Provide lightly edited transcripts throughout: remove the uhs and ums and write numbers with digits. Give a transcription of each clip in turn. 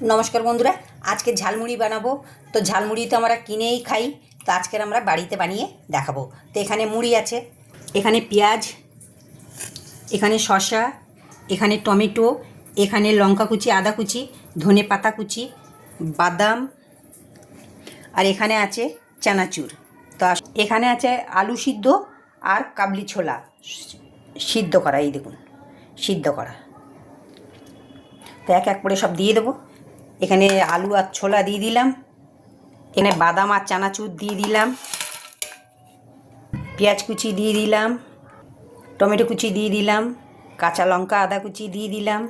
নমস্কার বন্ধুরা, আজকে ঝালমুড়ি বানাবো। তো ঝালমুড়ি তো আমরা কিনেই খাই, তো আজকের আমরা বাড়িতে বানিয়ে দেখাবো। তো এখানে মুড়ি আছে, এখানে পেঁয়াজ, এখানে শসা, এখানে টমেটো, এখানে লঙ্কা কুচি, আদা কুচি, ধনে পাতা কুচি, বাদাম, আর এখানে আছে চানাচুর। তো এখানে আছে আলু সিদ্ধ আর কাবলি ছোলা সিদ্ধ করা, এই দেখুন সিদ্ধ করা। তো এক এক করে সব দিয়ে দেবো। এখানে আলু আর ছোলা দিয়ে দিলাম, এখানে বাদাম আর চানাচুর দিয়ে দিলাম, পেঁয়াজ কুচি দিয়ে দিলাম, টমেটো কুচি দিয়ে দিলাম, কাঁচা লঙ্কা আদা কুচি দিয়ে দিলাম,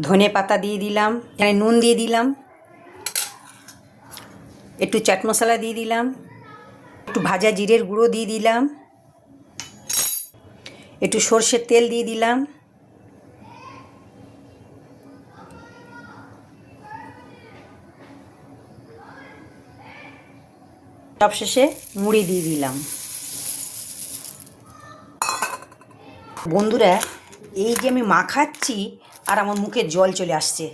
ধনে পাতা দিয়ে দিলাম, এখানে নুন দিয়ে দিলাম, একটু চাট মশলা দিয়ে দিলাম, একটু ভাজা জিরের গুঁড়ো দিয়ে দিলাম, একটু সর্ষের তেল দিয়ে দিলাম, সবশেষে মুড়ি দিয়ে দিলাম। বন্ধুরা, এই যে আমি মাখাচ্ছি আর আমার মুখে জল চলে আসছে।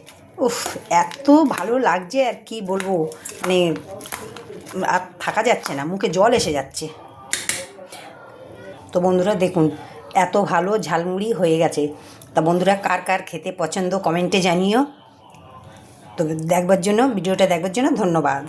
উফ, এত ভালো লাগছে আর কি বলবো, মানে আর থাকা যাচ্ছে না, মুখে জল এসে যাচ্ছে। তো বন্ধুরা দেখুন, এত ভালো ঝালমুড়ি হয়ে গেছে। তা বন্ধুরা, কার কার খেতে পছন্দ কমেন্টে জানিও। তো ভিডিওটা দেখবার জন্য ধন্যবাদ।